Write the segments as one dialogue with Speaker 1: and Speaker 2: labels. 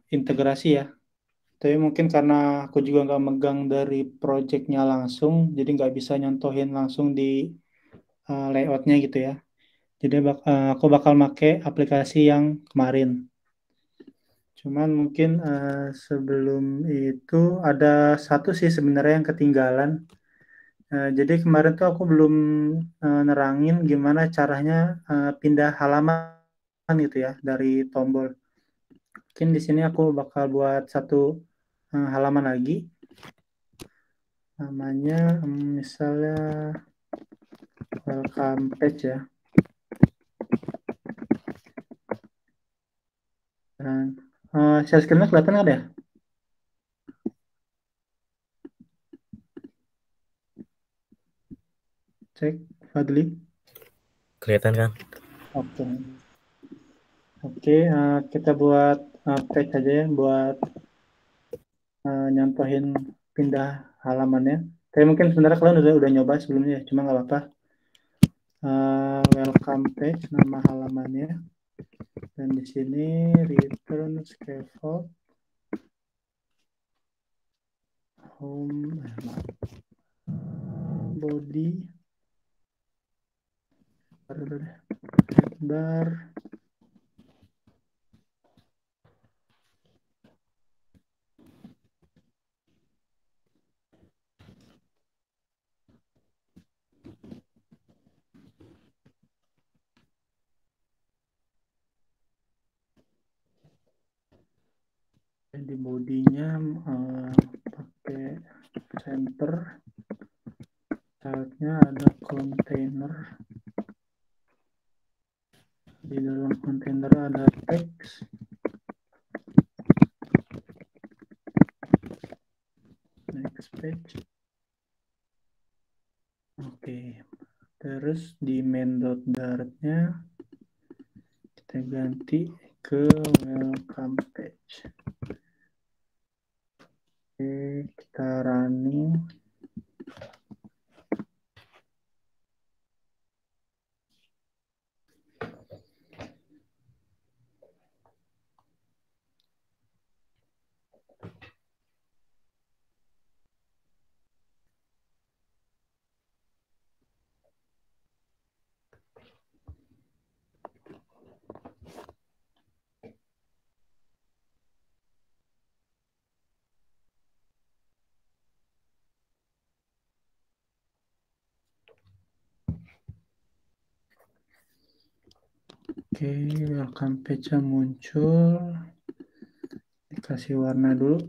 Speaker 1: integrasi ya. Tapi mungkin karena aku juga nggak megang dari projectnya langsung, jadi nggak bisa nyontohin langsung di layoutnya gitu ya. Jadi aku bakal make aplikasi yang kemarin. Cuman mungkin sebelum itu ada satu sih sebenarnya yang ketinggalan. Jadi kemarin tuh aku belum nerangin gimana caranya pindah halaman gitu ya dari tombol. Mungkin di sini aku bakal buat satu halaman lagi. Namanya misalnya welcome page ya. Dan share screen-nya kelihatan nggak ya? Cek, Fadli.
Speaker 2: Kelihatan kan?
Speaker 1: Oke. Oke, kita buat page aja ya, buat nyontohin pindah halamannya. Tapi mungkin sebenarnya kalian udah nyoba sebelumnya ya, cuma nggak apa-apa. Welcome page, nama halamannya. Dan di sini return scaffold, home, body, bar, di bodinya pakai center, childnya ada container, di dalam container ada teks, next page. Oke, terus di main.dart-nya kita ganti ke welcome page. Oke, kita running. Oke, welcome page-nya muncul. Dikasih warna dulu.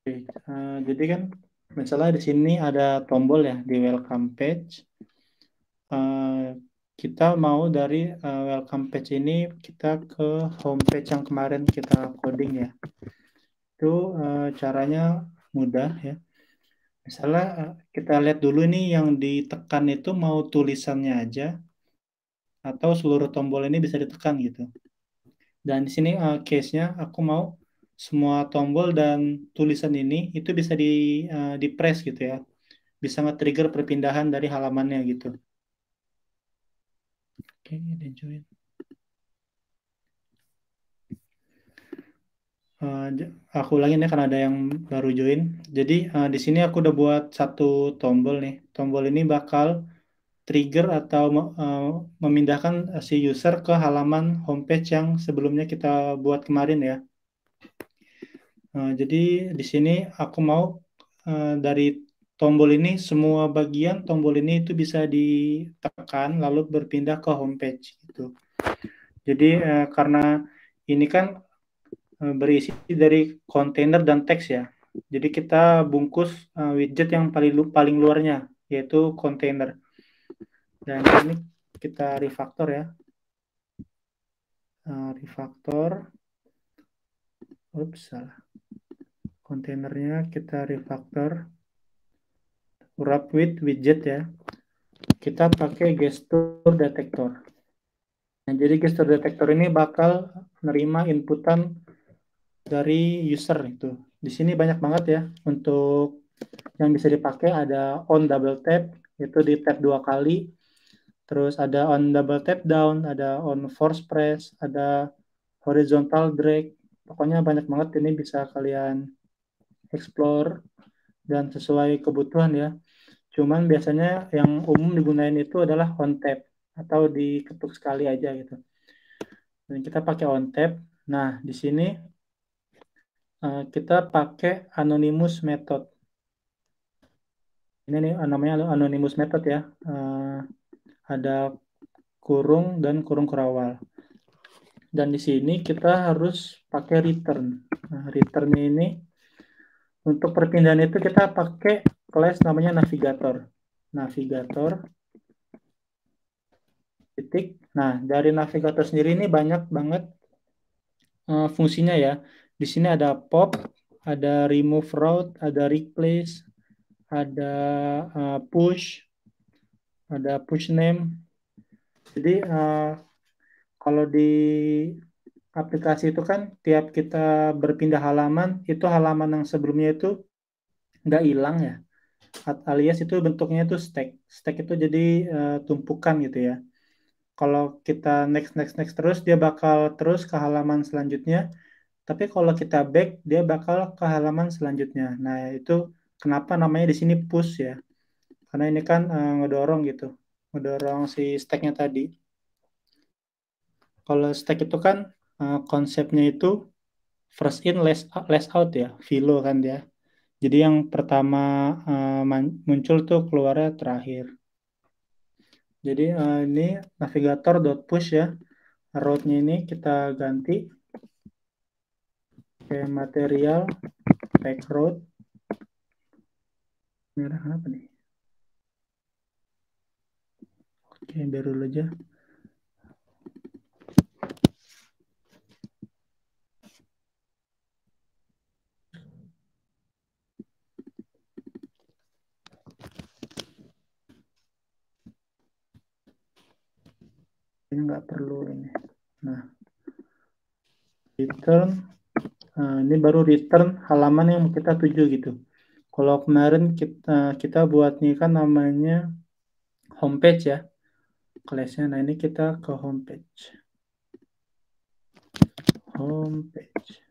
Speaker 1: Oke, jadi kan misalnya di sini ada tombol ya di welcome page. Eh, kita mau dari welcome page ini kita ke home page yang kemarin kita coding ya. Itu caranya mudah ya. Misalnya kita lihat dulu nih yang ditekan itu mau tulisannya aja atau seluruh tombol ini bisa ditekan gitu. Dan di sini case-nya aku mau semua tombol dan tulisan ini itu bisa di press gitu ya. Bisa nge-trigger perpindahan dari halamannya gitu. Oke, ada join. Aku ulangin ya karena ada yang baru join. Jadi di sini aku udah buat satu tombol nih. Tombol ini bakal trigger atau memindahkan si user ke halaman homepage yang sebelumnya kita buat kemarin ya. Jadi di sini aku mau dari tombol ini semua bagian tombol ini itu bisa ditekan lalu berpindah ke homepage gitu. Jadi karena ini kan berisi dari kontainer dan teks ya. Jadi kita bungkus widget yang paling luarnya yaitu kontainer. Dan ini kita refactor ya. Refactor. Salah. Kontainernya kita refactor. Wrap with widget ya. Kita pakai gesture detector. Nah, jadi gesture detector ini bakal menerima inputan dari user itu. Di sini banyak banget ya untuk yang bisa dipakai. Ada on double tap, itu di tap 2 kali. Terus ada on double tap down, ada on force press, ada horizontal drag. Pokoknya banyak banget, ini bisa kalian explore dan sesuai kebutuhan ya. Cuman biasanya yang umum digunain itu adalah on tap atau diketuk sekali aja gitu. Dan kita pakai on tap. Nah, di sini kita pakai anonymous method. Ini nih namanya anonymous method ya. Ada kurung dan kurung kerawal. Dan di sini kita harus pakai return. Nah, return ini untuk perpindahan itu kita pakai class namanya navigator. Navigator titik. Nah, dari navigator sendiri ini banyak banget fungsinya ya. Di sini ada pop, ada remove route, ada replace, ada push, ada push name. Jadi kalau di aplikasi itu kan tiap kita berpindah halaman, itu halaman yang sebelumnya itu nggak hilang ya. Alias itu bentuknya itu stack. Stack itu jadi tumpukan gitu ya. Kalau kita next next next terus, dia bakal terus ke halaman selanjutnya. Tapi kalau kita back, dia bakal ke halaman selanjutnya. Nah, itu kenapa namanya di sini push ya. Karena ini kan ngedorong gitu. Ngedorong si stacknya tadi. Kalau stack itu kan konsepnya itu first in, last out ya. Filo kan dia. Jadi yang pertama muncul tuh keluarnya terakhir. Jadi ini navigator.push ya. Route-nya ini kita ganti ke material pack route. Merah apa nih? Oke, biar dulu aja. Ini nggak perlu ini. Nah, return. Ini baru return halaman yang kita tuju gitu. Kalau kemarin kita buat nih kan namanya homepage ya. Kelasnya. Nah, ini kita ke homepage. Homepage.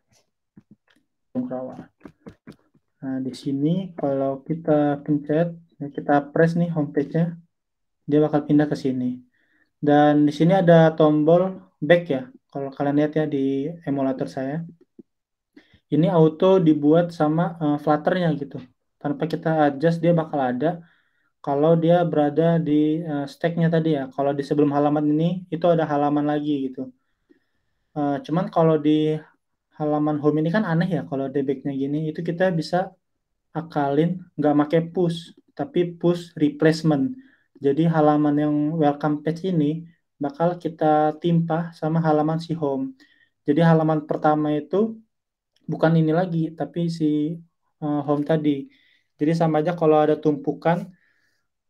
Speaker 1: Nah, di sini kalau kita pencet, kita press nih homepage-nya, dia bakal pindah ke sini. Dan di sini ada tombol back ya. Kalau kalian lihat ya di emulator saya. Ini auto dibuat sama Flutter-nya gitu. Tanpa kita adjust, dia bakal ada kalau dia berada di stack-nya tadi ya. Kalau di sebelum halaman ini, itu ada halaman lagi gitu. Cuman kalau di halaman home ini kan aneh ya. Kalau di back-nya gini, itu kita bisa akalin nggak pakai push, tapi push replacement. Jadi halaman yang welcome page ini bakal kita timpa sama halaman si home. Jadi halaman pertama itu bukan ini lagi, tapi si home tadi. Jadi sama aja kalau ada tumpukan,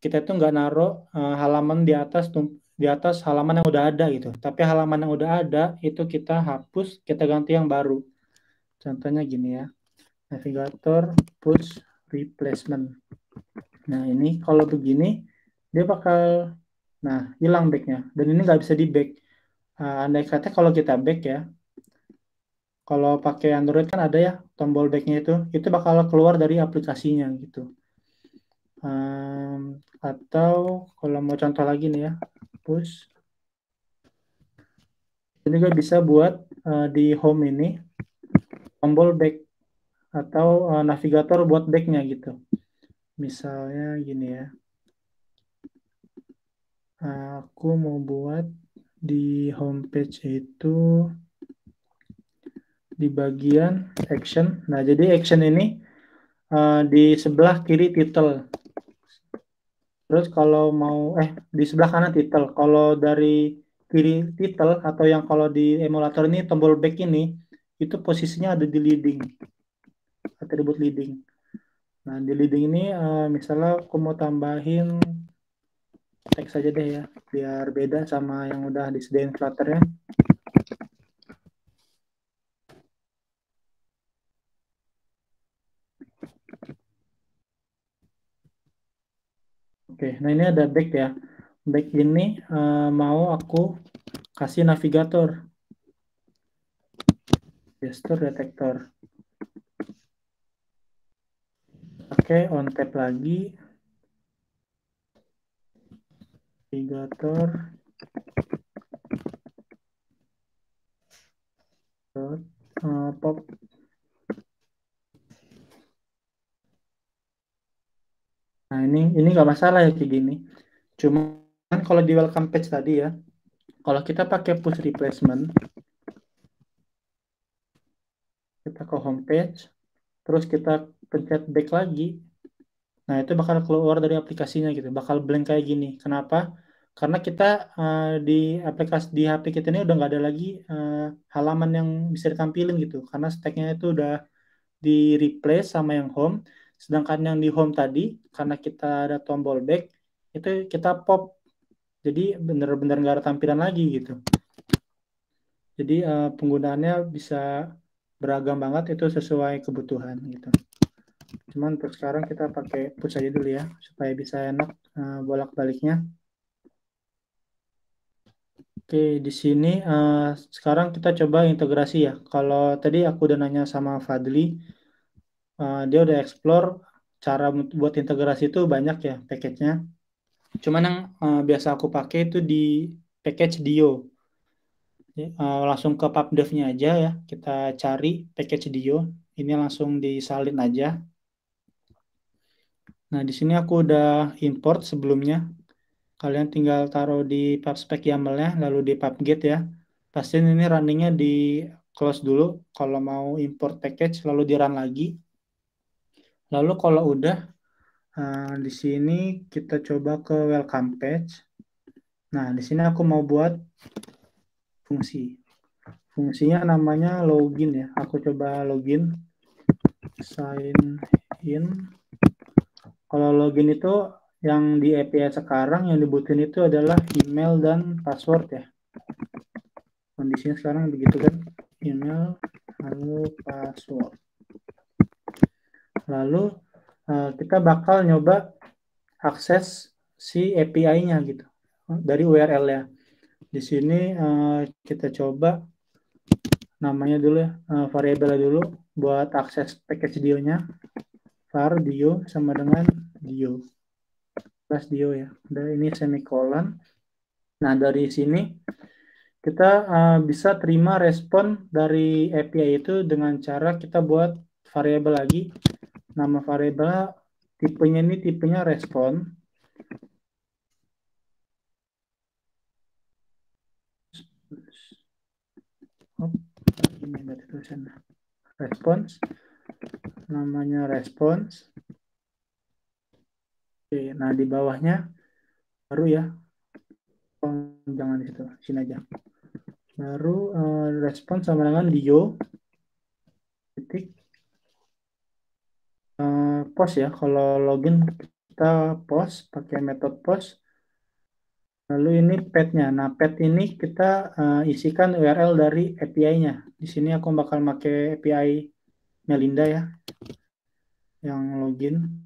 Speaker 1: kita itu nggak naruh halaman di atas halaman yang udah ada gitu. Tapi halaman yang udah ada itu kita hapus, kita ganti yang baru. Contohnya gini ya, navigator push replacement. Nah ini kalau begini dia bakal hilang backnya, dan ini nggak bisa di back. Andai kata kalau kita back ya, kalau pakai Android kan ada ya tombol backnya itu bakal keluar dari aplikasinya gitu. Atau kalau mau contoh lagi nih ya, push. Ini juga bisa buat di home ini tombol back atau navigator buat backnya gitu. Misalnya gini ya, aku mau buat di homepage itu di bagian action. Nah, jadi action ini di sebelah kiri title. Terus kalau mau di sebelah kanan title. Kalau dari kiri title atau yang kalau di emulator ini tombol back ini itu posisinya ada di leading, atribut leading. Nah, di leading ini misalnya aku mau tambahin teks aja deh ya, biar beda sama yang udah disediain Flutter ya. Oke, nah ini ada back ya. Back ini mau aku kasih navigator, gesture detector. Oke, on tap lagi, navigator, pop. Nah ini nggak masalah ya kayak gini. Cuman kalau di welcome page tadi ya, kalau kita pakai push replacement, kita ke home page, terus kita pencet back lagi, nah itu bakal keluar dari aplikasinya gitu, bakal blank kayak gini. Kenapa? Karena kita di aplikasi di HP kita ini udah nggak ada lagi halaman yang bisa ditampilin gitu, karena stacknya itu udah di replace sama yang home. Sedangkan yang di home tadi, karena kita ada tombol back, itu kita pop, jadi bener-bener nggak ada tampilan lagi gitu. Jadi penggunaannya bisa beragam banget, itu sesuai kebutuhan gitu. Cuman untuk sekarang kita pakai push aja dulu ya, supaya bisa enak bolak-baliknya. Oke, di sini sekarang kita coba integrasi ya. Kalau tadi aku udah nanya sama Fadli, dia udah explore cara buat integrasi itu banyak ya package-nya. Cuman yang biasa aku pakai itu di package Dio. Langsung ke pubdev-nya aja ya. Kita cari package Dio. Ini langsung disalin aja. Nah, di sini aku udah import sebelumnya. Kalian tinggal taruh di pubspec YAML-nya, lalu di pubget ya. Pastiin ini runningnya di close dulu. Kalau mau import package, lalu di run lagi. Lalu kalau udah, di sini kita coba ke welcome page. Nah, di sini aku mau buat fungsi. Fungsinya namanya login ya. Aku coba login, sign in. Kalau login itu yang di API sekarang yang dibutuhin itu adalah email dan password ya. Kondisinya sekarang begitu kan, email lalu password. Lalu kita bakal nyoba akses si API-nya gitu dari URL-nya. Di sini kita coba namanya dulu ya, variabel dulu buat akses package Dio-nya, var Dio sama dengan Dio plus Dio ya. Dan ini semicolon. Nah dari sini kita bisa terima respon dari API itu dengan cara kita buat variabel lagi. Nama variabelnya tipenya ini tipenya respon. Ini ada tulisannya. Response. Namanya response. Oke, nah di bawahnya baru ya. Jangan di situ, sini aja. Baru respon sama dengan Dio titik post ya. Kalau login kita post pakai metode post. Lalu ini pet-nya. Nah, pet ini kita isikan URL dari API-nya. Di sini aku bakal pakai API Melinda ya, yang login.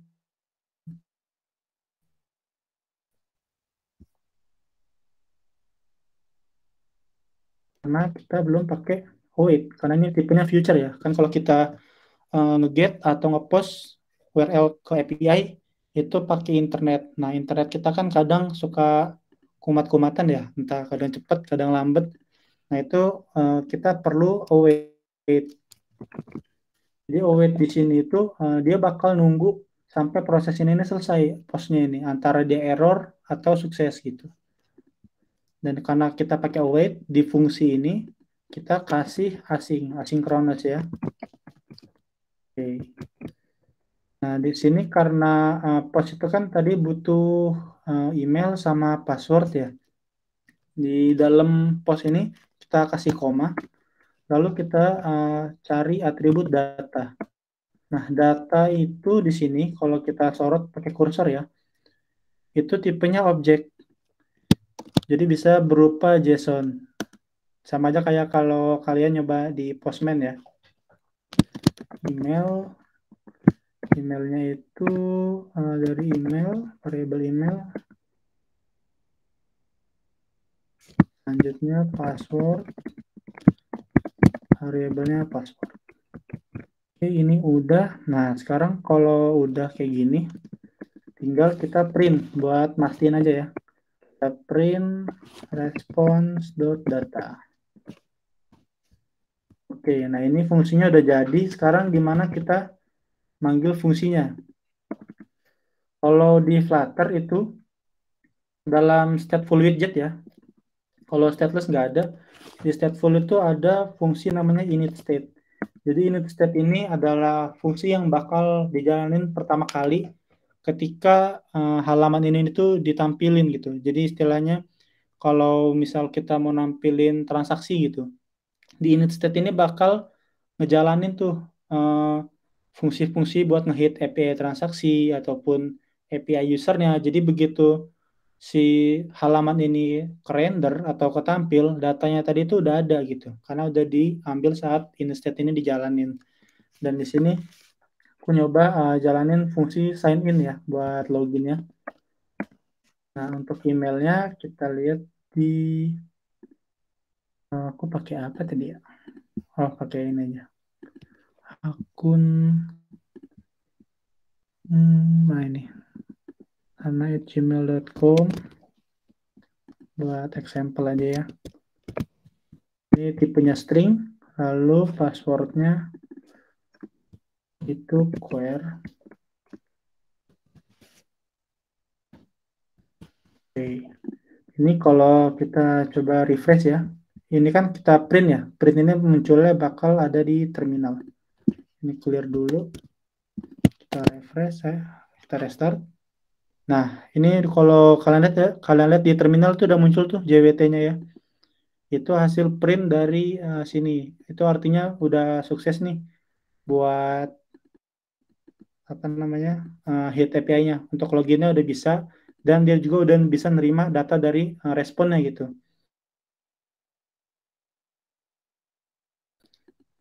Speaker 1: Karena kita belum pakai await, karena ini tipenya future ya. Kan kalau kita nge-get atau nge-post URL ke API, itu pakai internet. Nah, internet kita kan kadang suka kumat-kumatan ya, entah kadang cepat, kadang lambat. Nah, itu kita perlu await. Jadi await di sini itu dia bakal nunggu sampai proses ini selesai postnya ini, antara dia error atau sukses gitu. Dan karena kita pakai await di fungsi ini, kita kasih asynchronous ya. Oke. Nah di sini karena post itu kan tadi butuh email sama password ya. Di dalam post ini kita kasih koma, lalu kita cari atribut data. Nah, data itu di sini kalau kita sorot pakai kursor ya, itu tipenya objek. Jadi bisa berupa JSON. Sama aja kayak kalau kalian nyoba di Postman ya. Emailnya itu dari email, variabel email. Selanjutnya password, variabelnya password. Oke, ini udah. Nah, sekarang kalau udah kayak gini, tinggal kita print buat mastiin aja ya. Kita print response.data. Oke, nah ini fungsinya udah jadi. Sekarang gimana kita manggil fungsinya? Kalau di Flutter itu dalam stateful widget ya. Kalau stateless nggak ada. Di stateful itu ada fungsi namanya init state. Jadi init state ini adalah fungsi yang bakal dijalanin pertama kali ketika halaman ini itu ditampilin gitu. Jadi istilahnya kalau misal kita mau nampilin transaksi gitu, di init state ini bakal ngejalanin tuh fungsi-fungsi buat ngehit API transaksi ataupun API usernya. Jadi begitu si halaman ini kerender atau ketampil, datanya tadi itu udah ada gitu, karena udah diambil saat init state ini dijalanin. Dan di sini aku nyoba jalanin fungsi sign in ya buat loginnya. Nah, untuk emailnya kita lihat di aku pakai apa tadi ya? Oh, pakai ini aja. Akun nah ini hana@gmail.com buat example aja ya. Ini tipenya string, lalu passwordnya itu query. Oke. Ini kalau kita coba refresh ya, ini kan kita print ya, print ini munculnya bakal ada di terminal. Ini clear dulu, kita refresh ya, kita restart. Nah, ini kalau kalian lihat ya, kalian lihat di terminal tuh udah muncul tuh JWT-nya ya. Itu hasil print dari sini. Itu artinya udah sukses nih buat apa namanya hit API-nya. Untuk loginnya udah bisa dan dia juga udah bisa nerima data dari responnya gitu.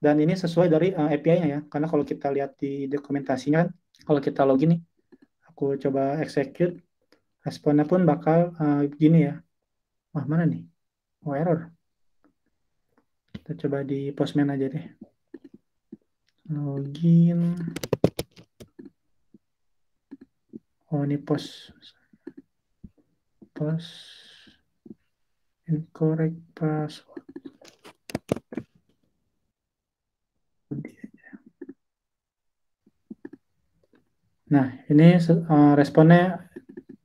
Speaker 1: Dan ini sesuai dari API-nya ya. Karena kalau kita lihat di dokumentasinya kan, kalau kita login nih, aku coba execute, responnya pun bakal gini ya. Wah, mana nih? Oh, error. Kita coba di Postman aja deh. Login. Oh, ini post incorrect password. Nah, ini responnya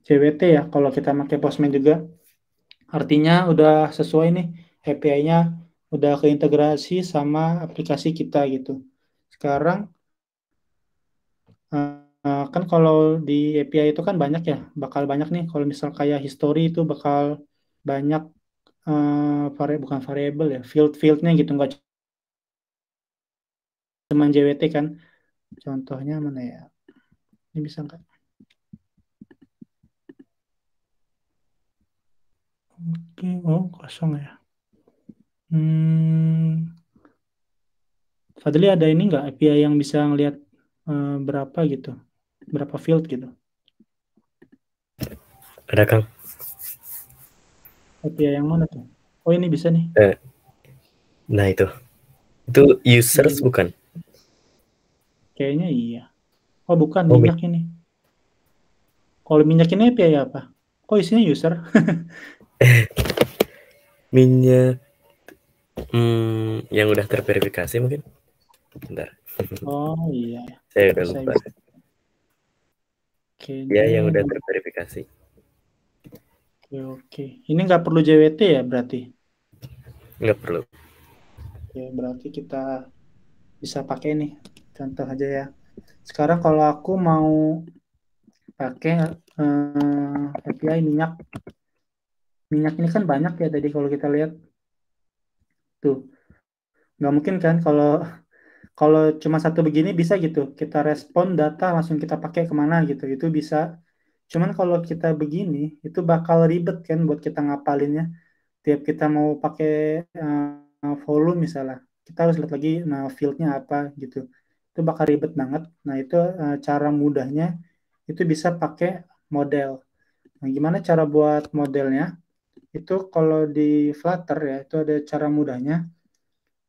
Speaker 1: JWT ya. Kalau kita pakai Postman juga, artinya udah sesuai nih API-nya, udah keintegrasi sama aplikasi kita gitu. Sekarang kan kalau di API itu kan banyak ya, bakal banyak nih. Kalau misal kayak history itu bakal banyak bukan variable ya, field-fieldnya gitu, nggak cuma JWT kan. Contohnya mana ya? Ini bisa nggak? Oke, oh kosong ya. Fadli ada ini nggak API yang bisa ngelihat berapa gitu, berapa field gitu?
Speaker 2: Ada Kang.
Speaker 1: API yang mana tuh? Oh ini bisa nih.
Speaker 2: Nah itu users
Speaker 1: Ini
Speaker 2: bukan?
Speaker 1: kayaknya iya. Oh bukan,
Speaker 2: Oh
Speaker 1: minyak ini. Kalau minyak ini API apa? Kok isinya user?
Speaker 2: minyak yang udah terverifikasi mungkin. Bentar.
Speaker 1: Oh iya.
Speaker 2: Saya udah
Speaker 1: Bisa,
Speaker 2: lupa.
Speaker 1: bisa. Oke,
Speaker 2: Ya yang udah
Speaker 1: jadi
Speaker 2: terverifikasi.
Speaker 1: oke. Ini nggak perlu JWT ya berarti?
Speaker 2: Nggak perlu.
Speaker 1: Oke, berarti kita bisa pakai nih. Contoh aja ya. Sekarang kalau aku mau pakai API minyak. Minyak ini kan banyak ya tadi kalau kita lihat tuh. Nggak mungkin kan kalau cuma satu begini bisa gitu. Kita respon data langsung kita pakai kemana gitu. Itu bisa. Cuman kalau kita begini itu bakal ribet kan buat kita ngapalinnya. Tiap kita mau pakai volume misalnya, kita harus lihat lagi nah fieldnya apa gitu. Itu bakal ribet banget. Nah itu cara mudahnya itu bisa pakai model. Nah gimana cara buat modelnya? Itu kalau di Flutter ya itu ada cara mudahnya.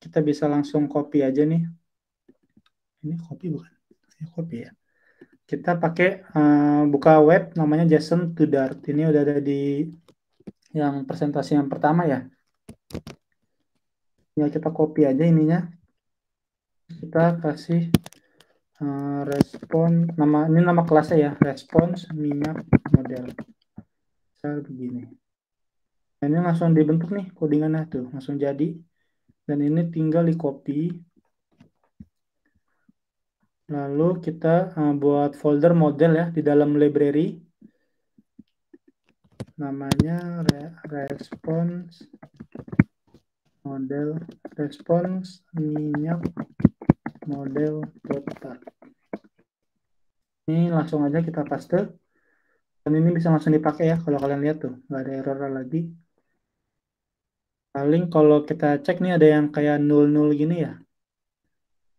Speaker 1: Kita bisa langsung copy aja nih. Ini copy bukan? Ya, copy ya. Kita pakai buka web namanya JSON to Dart. Ini udah ada di yang presentasi yang pertama ya. Ya kita copy aja ininya. Kita kasih respon ini nama kelasnya ya, respons minyak model. Misal begini. Nah, ini langsung dibentuk nih codingannya tuh, langsung jadi. Dan ini tinggal di copy. Lalu kita buat folder model ya di dalam library. Namanya respons model, respons minyak model total. Ini langsung aja kita paste. Dan ini bisa langsung dipakai ya kalau kalian lihat tuh, nggak ada error lagi. Paling kalau kita cek nih ada yang kayak 00 gini ya.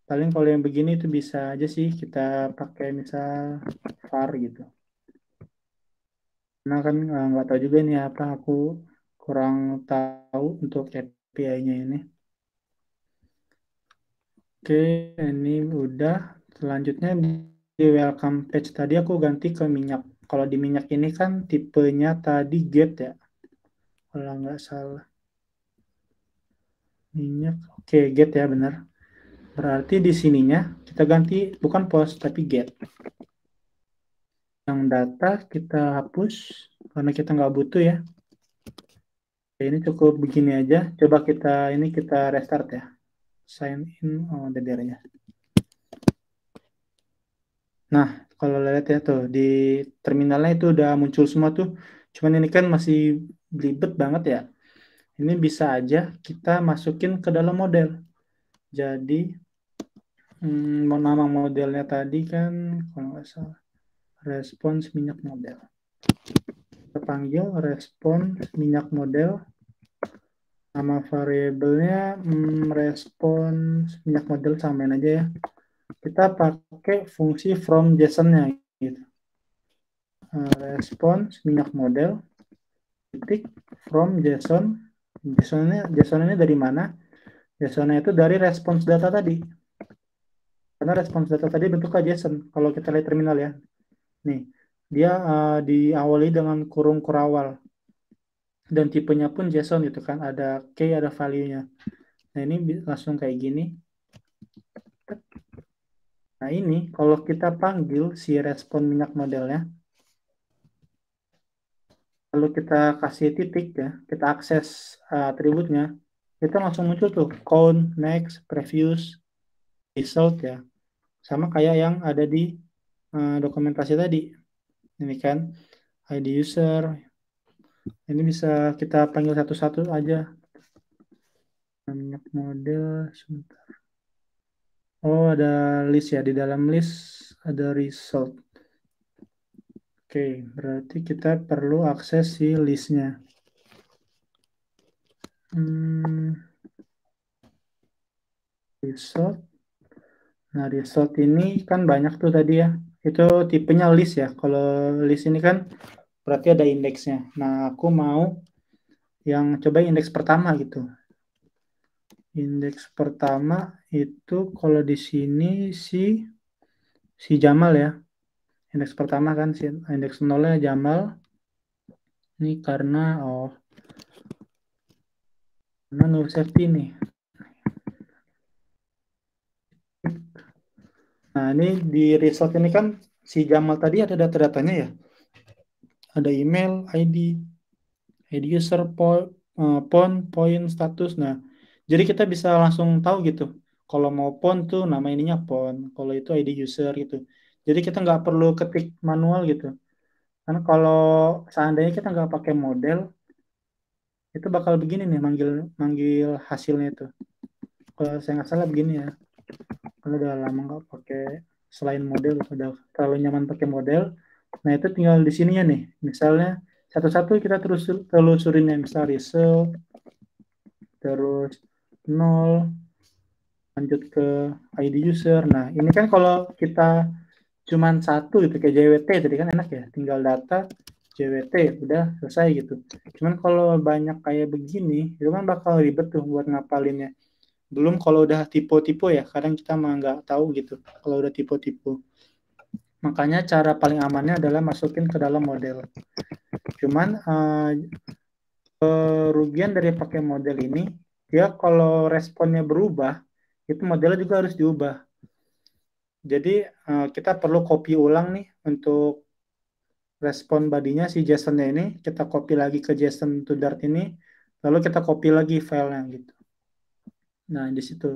Speaker 1: Paling kalau yang begini itu bisa aja sih kita pakai misal var gitu. Nah kan nggak tahu juga nih apa, aku kurang tahu untuk API-nya ini. Oke, ini udah. Selanjutnya di welcome page tadi aku ganti ke minyak. Kalau di minyak ini kan tipenya tadi get ya. Kalau nggak salah. Minyak. Oke, get ya benar. Berarti di sininya kita ganti bukan post tapi get. Yang data kita hapus karena kita nggak butuh ya. Oke, ini cukup begini aja. Coba kita restart ya. Sign in, ada biarnya. Nah, kalau lihat ya tuh di terminalnya itu udah muncul semua tuh. Cuman ini kan masih belibet banget ya. Ini bisa aja kita masukin ke dalam model. Jadi nama modelnya tadi kan kalau nggak salah respons minyak model. Kita panggil respons minyak model. Nama variabelnya respons minyak model, samain aja ya. Kita pakai fungsi from JSON-nya gitu. Respons minyak model titik from JSON. JSON ini dari mana? JSON-nya itu dari respons data tadi. Karena respons data tadi bentuknya JSON. Kalau kita lihat terminal ya. Nih, dia diawali dengan kurung kurawal. Dan tipenya pun JSON gitu kan. Ada key, ada value-nya. Nah, ini langsung kayak gini. Nah, ini kalau kita panggil si respon minyak modelnya, lalu kita kasih titik ya, kita akses atributnya, itu langsung muncul tuh count, next, previous, result ya. Sama kayak yang ada di dokumentasi tadi. Ini kan ID user. Ini bisa kita panggil satu-satu aja. Minyak model sebentar. Oh, ada list ya. Di dalam list ada result. Oke, berarti kita perlu akses si listnya. Result. Nah, result ini kan banyak tuh tadi ya. Itu tipenya list ya. Kalau list ini kan berarti ada indeksnya. Nah, aku mau yang coba indeks pertama gitu. Indeks pertama itu kalau di sini si Jamal ya. Indeks pertama kan si indeks 0-nya Jamal. Ini karena no safety nih. Nah, ini di result ini kan si Jamal tadi ada data-datanya ya. Ada email, ID user, phone, point, status. Nah, jadi kita bisa langsung tahu gitu. Kalau mau phone tuh nama ininya phone, kalau itu ID user gitu. Jadi kita nggak perlu ketik manual gitu. Karena kalau seandainya kita nggak pakai model, itu bakal begini nih manggil manggil hasilnya itu. Kalau saya nggak salah begini ya. Kalau udah lama nggak pakai selain model, udah terlalu nyaman pakai model. Nah itu tinggal di sininya nih. Misalnya satu-satu kita terus telusurin ya. Misal result, terus nol, lanjut ke ID user. Nah ini kan kalau kita cuman satu gitu kayak JWT tadi kan enak ya. Tinggal data JWT udah selesai gitu. Cuman kalau banyak kayak begini, itu kan bakal ribet tuh buat ngapalinnya. Belum kalau udah tipe-tipe ya, kadang kita mah nggak tahu gitu kalau udah tipe-tipe. Makanya cara paling amannya adalah masukin ke dalam model. Cuman kerugian dari pakai model ini, dia kalau responnya berubah, itu modelnya juga harus diubah. Jadi kita perlu copy ulang nih untuk respon badinya si JSON-nya ini, kita copy lagi ke JSON to Dart ini, lalu kita copy lagi filenya gitu. Nah, di situ.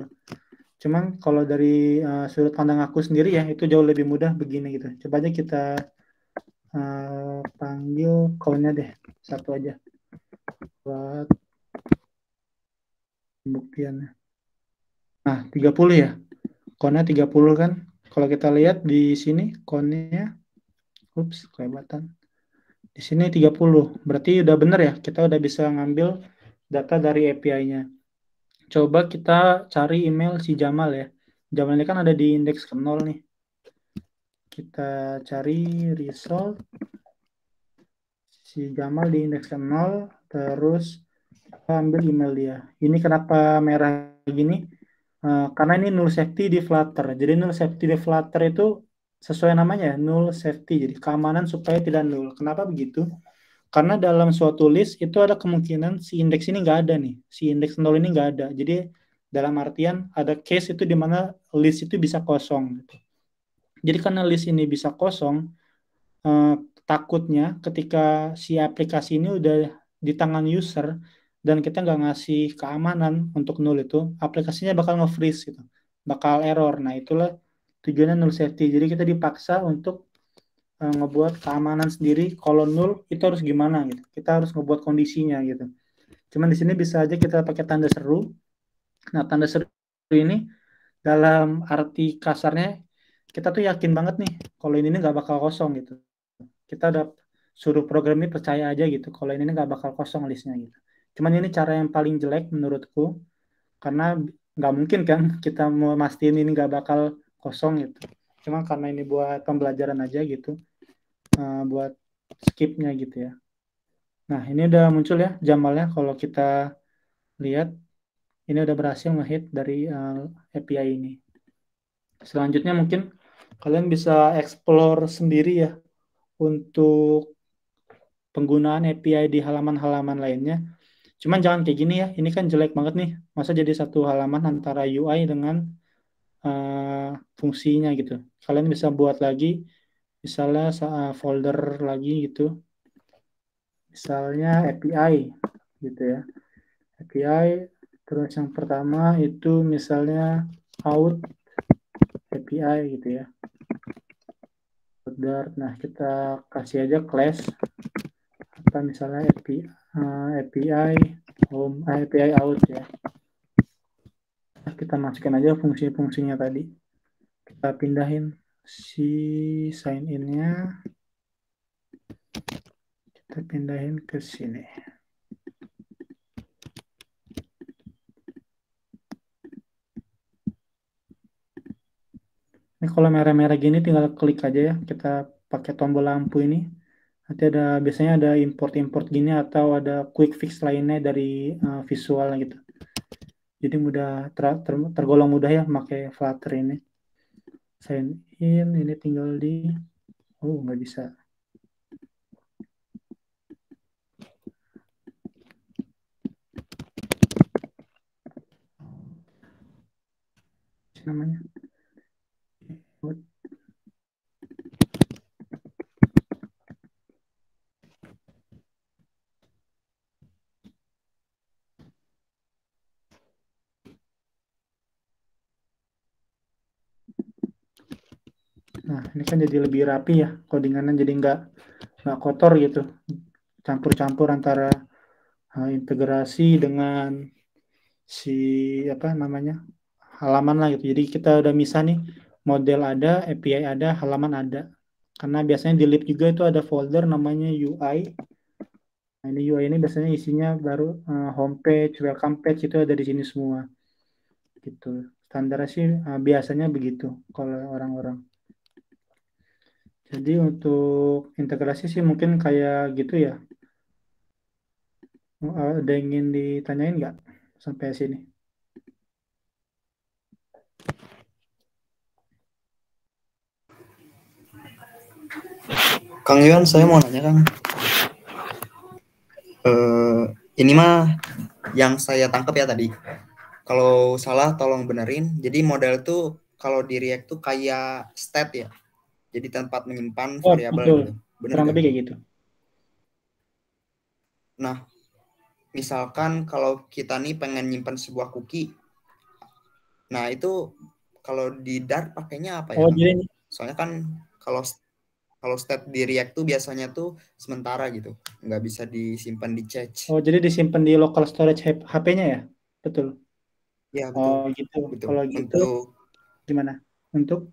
Speaker 1: Cuman kalau dari sudut pandang aku sendiri ya, itu jauh lebih mudah begini gitu. Coba aja kita panggil call-nya deh, satu aja buat pembuktiannya. Nah, 30 ya. Call-nya 30 kan. Kalau kita lihat di sini call-nya, ups, kelewatan. Di sini 30. Berarti udah bener ya, kita udah bisa ngambil data dari API-nya. Coba kita cari email si Jamal ya. Jamal ini kan ada di indeks ke 0 nih. Kita cari result si Jamal di indeks ke 0, terus ambil email dia. Ini kenapa merah gini? Karena ini null safety di Flutter. Jadi null safety di Flutter itu sesuai namanya, null safety. Jadi keamanan supaya tidak null. Kenapa begitu? Karena dalam suatu list itu ada kemungkinan si indeks ini nggak ada nih. Si indeks 0 ini nggak ada. Jadi dalam artian ada case itu di mana list itu bisa kosong. Gitu. Jadi karena list ini bisa kosong, eh, takutnya ketika si aplikasi ini udah di tangan user dan kita nggak ngasih keamanan untuk null itu, aplikasinya bakal nge-freeze gitu, bakal error. Nah itulah tujuannya null safety. Jadi kita dipaksa untuk ngebuat keamanan sendiri. Kalau null itu harus gimana gitu. Kita harus ngebuat kondisinya gitu. Cuman di sini bisa aja kita pakai tanda seru. Nah tanda seru ini dalam arti kasarnya kita tuh yakin banget nih kalau ini nggak bakal kosong gitu. Kita udah suruh program ini percaya aja gitu kalau ini nggak bakal kosong listnya gitu. Cuman ini cara yang paling jelek menurutku karena nggak mungkin kan kita mau mastiin ini nggak bakal kosong gitu. Cuma karena ini buat pembelajaran aja gitu, buat skipnya gitu ya. Nah ini udah muncul ya Jamalnya kalau kita lihat ini udah berhasil ngehit dari API ini. Selanjutnya mungkin kalian bisa explore sendiri ya untuk penggunaan API di halaman-halaman lainnya. Cuman jangan kayak gini ya, ini kan jelek banget nih. Masa jadi satu halaman antara UI dengan fungsinya gitu. Kalian bisa buat lagi, misalnya folder lagi gitu. Misalnya API gitu ya. API, terus yang pertama itu misalnya out API gitu ya. Nah, kita kasih aja class apa misalnya API home API out ya. Kita masukin aja fungsi-fungsinya tadi. Kita pindahin si sign in-nya. Kita pindahin ke sini. Ini kalau merah-merah gini tinggal klik aja ya. Kita pakai tombol lampu ini. Nanti ada biasanya ada import-import gini atau ada quick fix lainnya dari visualnya gitu. Jadi mudah tergolong mudah ya pakai Flutter ini. Sign in ini tinggal di nggak bisa. Namanya. Nah, ini kan jadi lebih rapi ya, codingannya jadi nggak kotor gitu. Campur-campur antara integrasi dengan si apa namanya halaman lah gitu. Jadi kita udah misah nih, model ada, API ada, halaman ada. Karena biasanya di lib juga itu ada folder namanya UI. Nah, ini UI ini biasanya isinya baru homepage, welcome page itu ada di sini semua. Gitu. Standarnya sih biasanya begitu kalau orang-orang. Jadi untuk integrasi sih mungkin kayak gitu ya. Ada yang ingin ditanyain nggak sampai sini?
Speaker 3: Kang Yuan, saya mau nanya Kang. Ini mah yang saya tangkap ya tadi. Kalau salah tolong benerin. Jadi model tuh kalau di React tuh kayak state ya. Jadi tempat menyimpan
Speaker 1: Oh,
Speaker 3: variabel
Speaker 1: betul.
Speaker 3: gitu. Bener
Speaker 1: Kurang
Speaker 3: gak?
Speaker 1: lebih kayak gitu.
Speaker 3: Nah, misalkan kalau kita nih pengen nyimpan sebuah cookie. Nah, itu kalau di Dart pakainya apa ya?
Speaker 1: Oh,
Speaker 3: Kang?
Speaker 1: jadi
Speaker 3: Soalnya kan kalau state di React tuh biasanya tuh sementara gitu. Nggak bisa disimpan di cache.
Speaker 1: jadi disimpan di local storage HP-nya ya? Betul.
Speaker 3: Ya,
Speaker 1: Oh,
Speaker 3: betul.
Speaker 1: gitu.
Speaker 3: Betul.
Speaker 1: Kalau gitu
Speaker 3: Untuk
Speaker 1: gimana? Untuk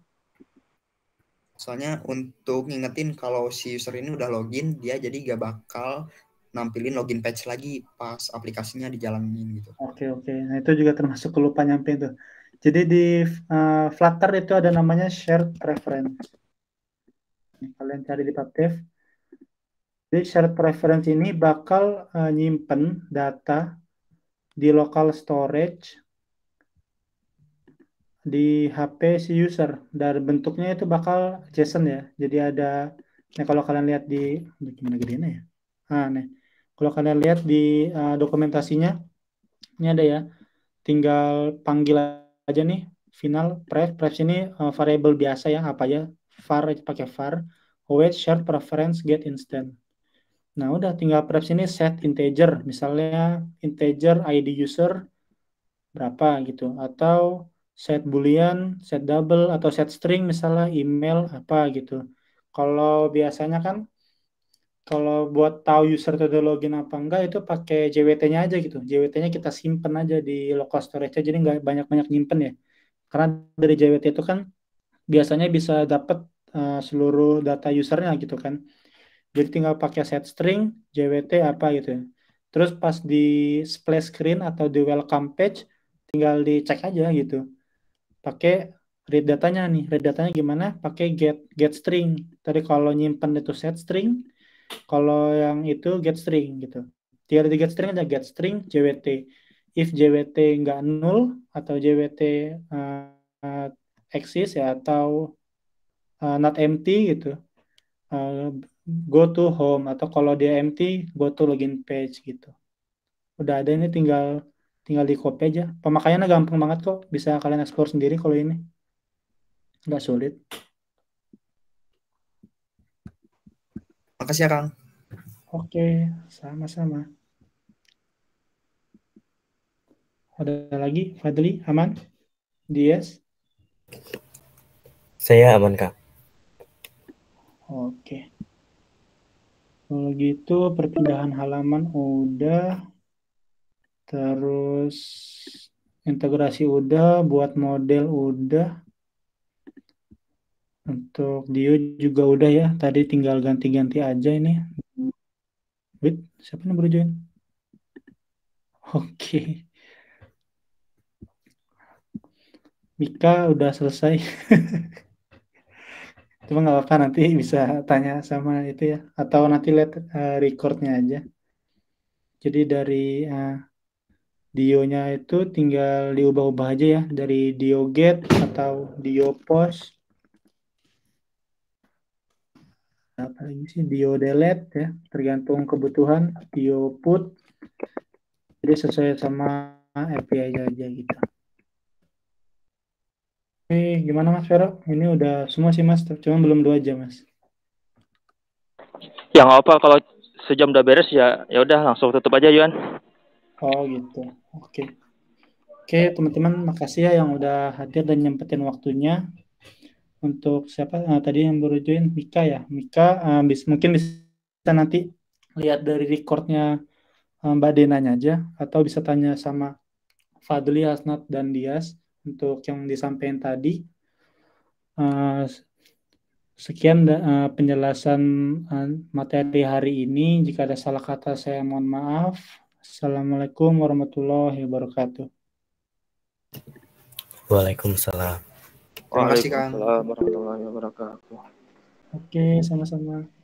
Speaker 3: Soalnya untuk ngingetin kalau si user ini udah login, dia jadi gak bakal nampilin login page lagi pas aplikasinya dijalanin gitu.
Speaker 1: oke. Nah, itu juga termasuk lupa nyampe itu. Jadi di Flutter itu ada namanya shared preference. Kalian cari di PubDev. Jadi shared preference ini bakal nyimpen data di local storage di HP si user. Dan bentuknya itu bakal JSON ya. Jadi ada, nah kalau kalian lihat di, gimana gedenya ya? Nih. Kalau kalian lihat di dokumentasinya, ini ada ya. Tinggal panggil aja nih final pref ini variable biasa ya, apa ya, var pakai var, await shared preference get instant. Nah, udah tinggal pref ini set integer, misalnya integer ID user berapa gitu, atau set boolean, set double, atau set string misalnya email apa gitu. Kalau biasanya kan kalau buat tahu user itu udah login apa enggak itu pakai JWT-nya aja gitu. JWT-nya kita simpen aja di local storage aja, jadi nggak banyak-banyak nyimpen ya. Karena dari JWT itu kan biasanya bisa dapat seluruh data usernya gitu kan. Jadi tinggal pakai set string, JWT apa gitu ya. Terus pas di splash screen atau di welcome page tinggal dicek aja gitu. Pakai read datanya nih. Read datanya gimana? Pakai get string. Tadi kalau nyimpen itu set string, kalau yang itu get string gitu. Tinggal di get string aja get string JWT. If JWT nggak null atau JWT exist ya atau not empty gitu. Uh, Go to home atau kalau dia empty go to login page gitu. Udah ada ini tinggal di copy aja. Pemakaiannya gampang banget kok. Bisa kalian explore sendiri kalau ini. Nggak sulit.
Speaker 3: Makasih ya Kang.
Speaker 1: Oke, sama-sama. Ada lagi? Fadli, aman? Dias?
Speaker 2: Saya aman, Kak.
Speaker 1: Oke. Kalau gitu perpindahan halaman udah. Terus integrasi udah, buat model udah. Untuk Dio juga udah ya. Tadi tinggal ganti-ganti aja ini. Wait, siapa yang baru join? Oke. Mika udah selesai. Cuma nggak apa-apa, nanti bisa tanya sama itu ya. Atau nanti lihat recordnya aja. Jadi dari Dio-nya itu tinggal diubah-ubah aja ya. Dari Dio get atau Dio post. Apa lagi sih? Dio delete ya. Tergantung kebutuhan. Dio put. Jadi sesuai sama API aja gitu. Gimana Mas Vero? Ini udah semua sih Mas, cuma belum 2 jam Mas.
Speaker 4: Ya nggak apa kalau sejam udah beres ya udah langsung tutup aja Yuan.
Speaker 1: Oh gitu. Oke teman-teman, makasih ya yang udah hadir dan nyempetin waktunya. Untuk siapa tadi yang baru join, Mika ya. Mika mungkin bisa nanti lihat dari recordnya Mbak Denanya aja, atau bisa tanya sama Fadli, Hasnat, dan Dias untuk yang disampaikan tadi. Sekian penjelasan materi hari ini. Jika ada salah kata, saya mohon maaf. Assalamualaikum warahmatullahi wabarakatuh.
Speaker 2: Waalaikumsalam.
Speaker 3: Terima kasih, Kang.
Speaker 4: Waalaikumsalam warahmatullahi wabarakatuh.
Speaker 1: Oke, sama-sama.